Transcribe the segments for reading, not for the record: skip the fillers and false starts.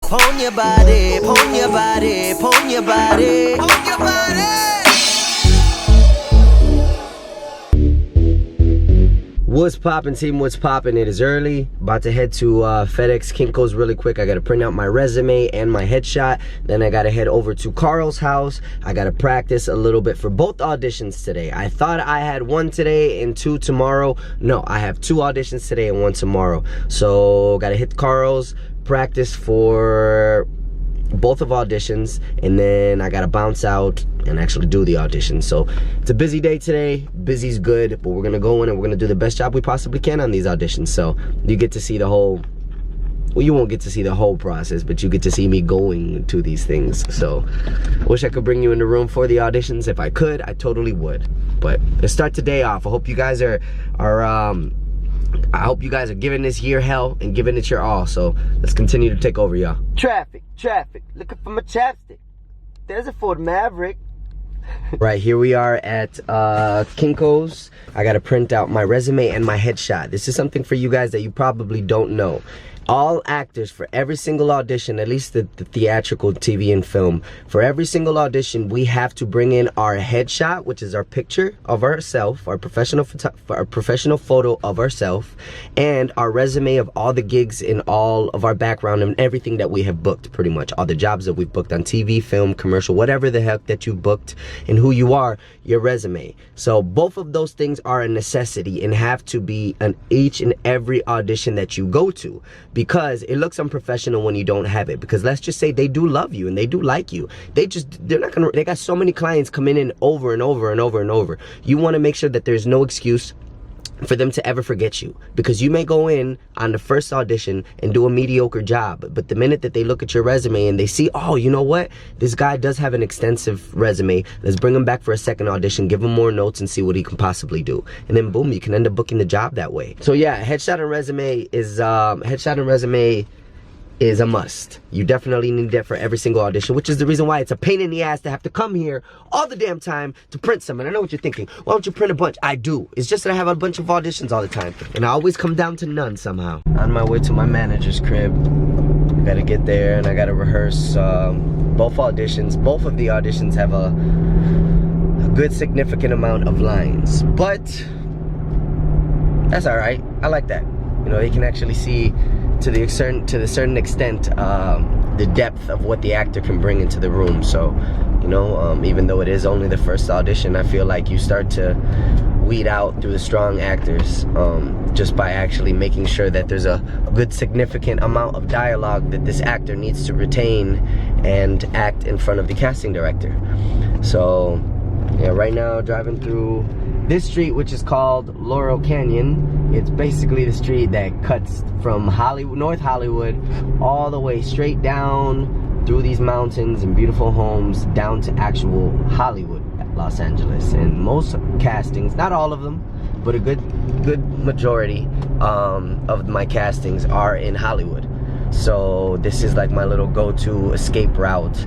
Pon your body, pon your body, pon your body, pon your body. What's poppin', team? What's poppin'? It is early. About to head to FedEx Kinko's really quick. I gotta print out my resume and my headshot. Then I gotta head over to Carl's house. I gotta practice a little bit for both auditions today. I thought I had one today and two tomorrow. No, I have two auditions today and one tomorrow. So gotta hit Carl's, practice for both of auditions, and then I gotta bounce out and actually do the audition. So it's a busy day today. Busy's good, but we're gonna go in and we're gonna do the best job we possibly can on these auditions. So you get to see the whole, well, you won't get to see the whole process, but you get to see me going to these things. So I wish I could bring you in the room for the auditions. If I could, I totally would. But let's start today off. I hope you guys are giving this year hell and giving it your all. So let's continue to take over, y'all. Traffic, looking for my chapstick. There's a Ford Maverick. Right, here we are at Kinko's. I gotta print out my resume and my headshot. This is something for you guys that you probably don't know. All actors, for every single audition, at least the theatrical TV and film, for every single audition, we have to bring in our headshot, which is our picture of ourselves, our professional photo of ourselves, and our resume of all the gigs in all of our background and everything that we have booked, pretty much. All the jobs that we've booked on TV, film, commercial, whatever the heck that you've booked, and who you are, your resume. So both of those things are a necessity and have to be on each and every audition that you go to. Because it looks unprofessional when you don't have it. Because let's just say they do love you and they do like you. They got so many clients coming in over and over and over and over. You want to make sure that there's no excuse for them to ever forget you, because you may go in on the first audition and do a mediocre job, but the minute that they look at your resume and they see, oh, you know what, this guy does have an extensive resume, let's bring him back for a second audition, give him more notes and see what he can possibly do, and then boom, you can end up booking the job that way. So yeah, headshot and resume is a must. You definitely need that for every single audition, which is the reason why it's a pain in the ass to have to come here all the damn time to print some. And I know what you're thinking, why don't you print a bunch? I do. It's just that I have a bunch of auditions all the time, and I always come down to none somehow. On my way to my manager's crib, I gotta get there and I gotta rehearse both auditions. Both of the auditions have a good significant amount of lines, but that's all right. I like that. You know, you can actually see to the certain extent the depth of what the actor can bring into the room. So, you know, even though it is only the first audition, I feel like you start to weed out through the strong actors just by actually making sure that there's a good significant amount of dialogue that this actor needs to retain and act in front of the casting director. So yeah, right now driving through this street, which is called Laurel Canyon. It's basically the street that cuts from Hollywood, North Hollywood, all the way straight down through these mountains and beautiful homes down to actual Hollywood, Los Angeles. And most castings, not all of them, but a good majority of my castings are in Hollywood. So this is like my little go-to escape route.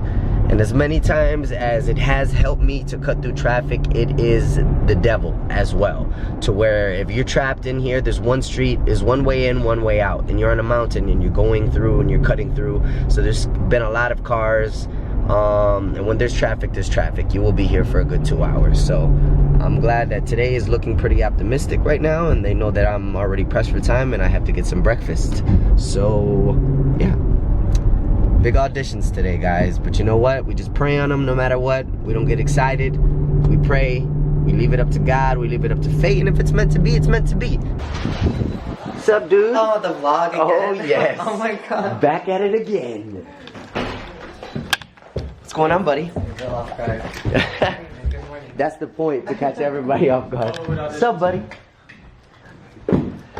And as many times as it has helped me to cut through traffic, it is the devil as well. To where if you're trapped in here, there's one street, is one way in, one way out. And you're on a mountain and you're going through and you're cutting through. So there's been a lot of cars. And when there's traffic, there's traffic. You will be here for a good 2 hours. So I'm glad that today is looking pretty optimistic right now. And they know that I'm already pressed for time and I have to get some breakfast. So yeah. Big auditions today, guys, but you know what? We just pray on them no matter what. We don't get excited. We pray. We leave it up to God. We leave it up to fate. And if it's meant to be, it's meant to be. What's up, dude? Oh, the vlog again. Oh, yes. Oh, my God. Back at it again. What's going on, buddy? Off guard. That's the point, to catch everybody off guard. What's up, buddy?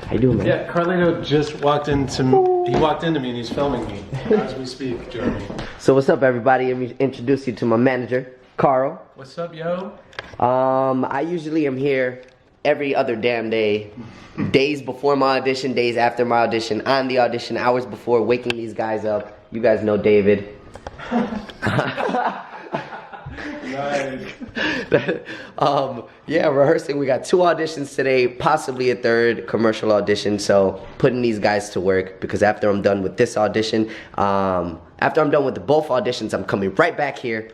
How you doing, man? Yeah, Carlito just walked into me and he's filming me as we speak, Jeremy. So what's up, everybody? Let me introduce you to my manager, Carl. What's up, yo? I usually am here every other damn day. Days before my audition, days after my audition, on the audition, hours before, waking these guys up. You guys know David. Nice. Yeah, rehearsing. We got 2 auditions today, possibly a 3rd commercial audition. So putting these guys to work, because after I'm done with this audition, After I'm done with both auditions, I'm coming right back here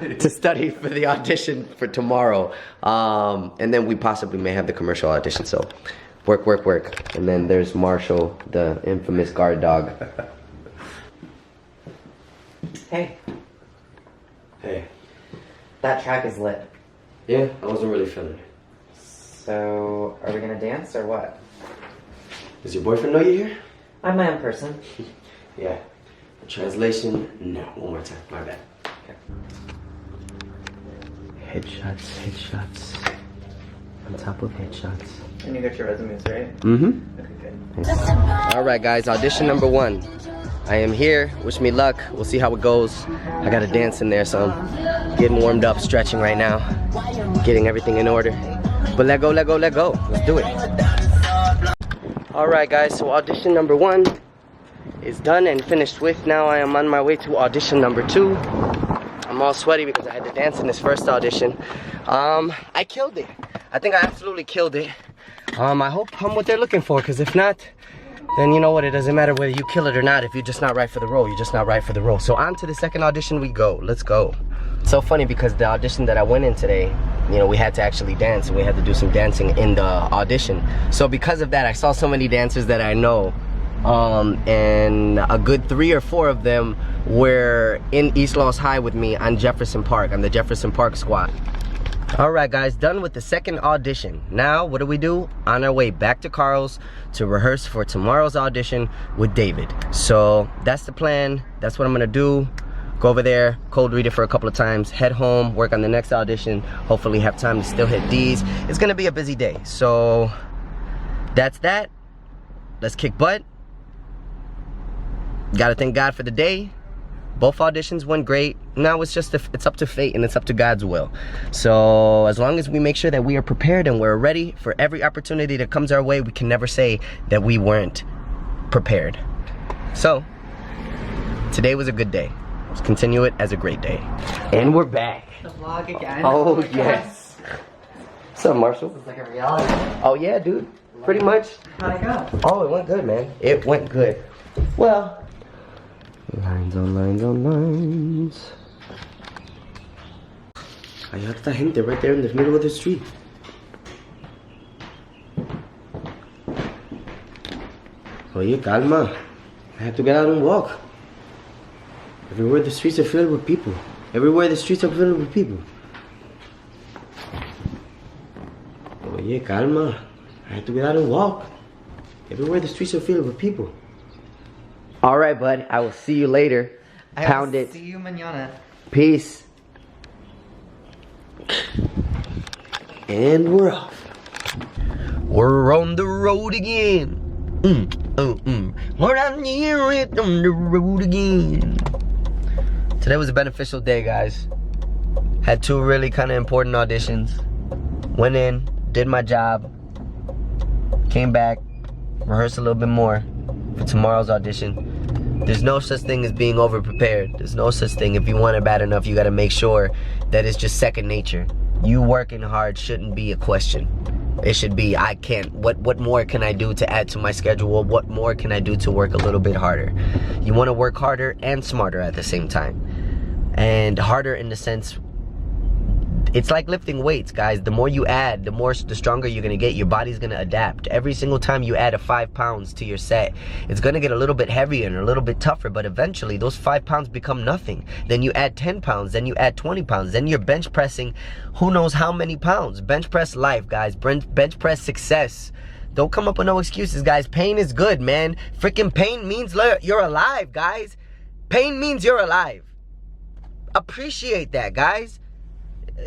to study for the audition for tomorrow. And then we possibly may have the commercial audition. So work, work, work. And then there's Marshall, the infamous guard dog. Hey, Hey. that track is lit. Yeah, I wasn't really feeling it. So, are we gonna dance or what? Does your boyfriend know you're here? I'm my own person. Yeah. Translation, no. One more time, my bad. Okay. Headshots, headshots. On top of headshots. And you got your resumes, right? Mm-hmm. Okay, good. Alright guys, audition number 1. I am here, wish me luck, we'll see how it goes. I gotta dance in there, so I'm getting warmed up, stretching right now. Getting everything in order. But let go, let go, let go. Let's do it. Alright guys, so audition number 1 is done and finished with. Now I am on my way to audition number 2. I'm all sweaty because I had to dance in this first audition. I killed it. I think I absolutely killed it. I hope I'm what they're looking for, because if not, then you know what, it doesn't matter whether you kill it or not. If you're just not right for the role, you're just not right for the role. So on to the second audition we go. Let's go. It's so funny because the audition that I went in today, you know, we had to actually dance and we had to do some dancing in the audition. So because of that, I saw so many dancers that I know. And a good 3 or 4 of them were in East Los High with me on Jefferson Park, on the Jefferson Park squad. Alright guys, done with the second audition. Now, what do? On our way back to Carl's to rehearse for tomorrow's audition with David. So, that's the plan. That's what I'm gonna do. Go over there, cold read it for a couple of times, head home, work on the next audition, hopefully have time to still hit D's. It's gonna be a busy day. So, that's that. Let's kick butt. Gotta thank God for the day. Both auditions went great. Now it's just it's up to fate and it's up to God's will. So as long as we make sure that we are prepared and we're ready for every opportunity that comes our way, we can never say that we weren't prepared. So today was a good day. Let's continue it as a great day. And we're back. The vlog again. Oh, my yes. What's up, Marshall? It's like a reality. Oh yeah, dude. Pretty much. How'd it go? Oh, it went good, man. It went good. Well, lines on lines on lines. Hay harta gente right there in the middle of the street. Oye, calma. I have to get out and walk. Everywhere the streets are filled with people. Everywhere the streets are filled with people. Oye, calma. I have to get out and walk. Everywhere the streets are filled with people. Alright, bud. I will see you later. Pound it. See you mañana. Peace. And we're off. We're on the road again. We're on the road again. Today was a beneficial day, guys. Had 2 really kind of important auditions. Went in, did my job. Came back, rehearsed a little bit more for tomorrow's audition. There's no such thing as being over-prepared. There's no such thing. If you want it bad enough, you gotta make sure that it's just second nature. You working hard shouldn't be a question. It should be, I can't, what more can I do to add to my schedule? What more can I do to work a little bit harder? You wanna work harder and smarter at the same time. And harder in the sense, it's like lifting weights, guys. The more you add, the stronger you're gonna get. Your body's gonna adapt. Every single time you add 5 pounds to your set, it's gonna get a little bit heavier and a little bit tougher, but eventually those 5 pounds become nothing. Then you add 10 pounds, then you add 20 pounds, then you're bench pressing who knows how many pounds. Bench press life, guys. Bench press success. Don't come up with no excuses, guys. Pain is good, man. Freaking pain means you're alive, guys. Pain means you're alive. Appreciate that, guys.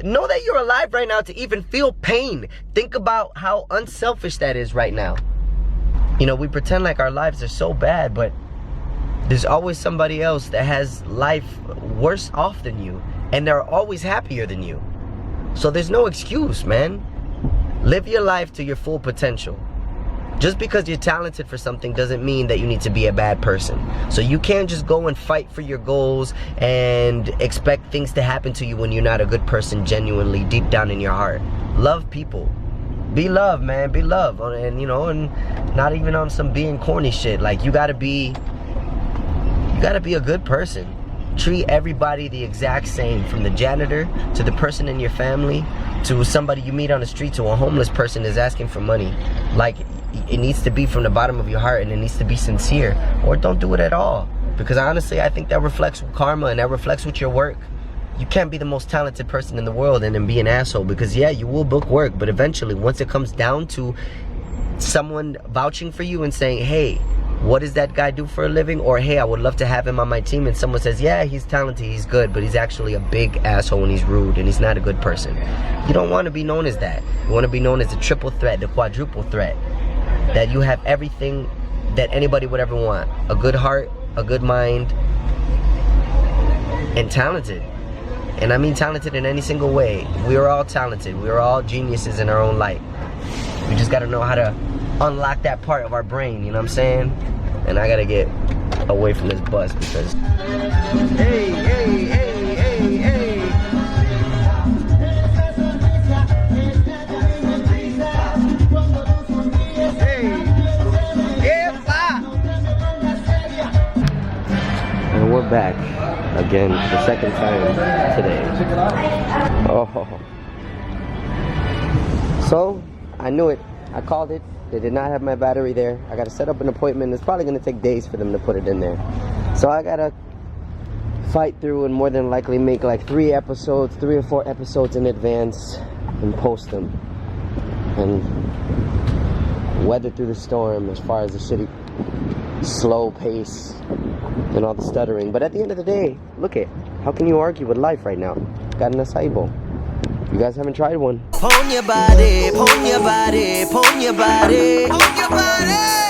Know that you're alive right now to even feel pain. Think about how unselfish that is right now. You know, we pretend like our lives are so bad, but there's always somebody else that has life worse off than you, and they're always happier than you. So there's no excuse, man. Live your life to your full potential. Just because you're talented for something doesn't mean that you need to be a bad person. So you can't just go and fight for your goals and expect things to happen to you when you're not a good person genuinely deep down in your heart. Love people. Be love, man. Be love. And you know, and not even on some being corny shit. Like, you gotta be You gotta be a good person. Treat everybody the exact same, from the janitor to the person in your family to somebody you meet on the street to a homeless person is asking for money. Like, it needs to be from the bottom of your heart, and it needs to be sincere, or don't do it at all. Because honestly, I think that reflects karma, and that reflects with your work. You can't be the most talented person in the world and then be an asshole, because yeah, you will book work, but eventually once it comes down to someone vouching for you and saying, hey, what does that guy do for a living? Or hey, I would love to have him on my team, and someone says, yeah, he's talented, he's good, but he's actually a big asshole and he's rude and he's not a good person. You don't want to be known as that. You want to be known as the triple threat, the quadruple threat. That you have everything that anybody would ever want. A good heart, a good mind, and talented. And I mean talented in any single way. We are all talented. We are all geniuses in our own light. We just gotta know how to unlock that part of our brain, you know what I'm saying? And I gotta get away from this bus because... Hey, hey, hey, hey, hey! And we're back again the second time today. Oh. So, I knew it. I called it. They did not have my battery there. I gotta set up an appointment. It's probably gonna take days for them to put it in there. So I gotta fight through and more than likely make like 3 or 4 episodes in advance and post them. And weather through the storm as far as the shitty slow pace and all the stuttering. But at the end of the day, look it. How can you argue with life right now? Got an acai bowl. You guys haven't tried one. Pon your body, pon your body, pon your body, pon your body.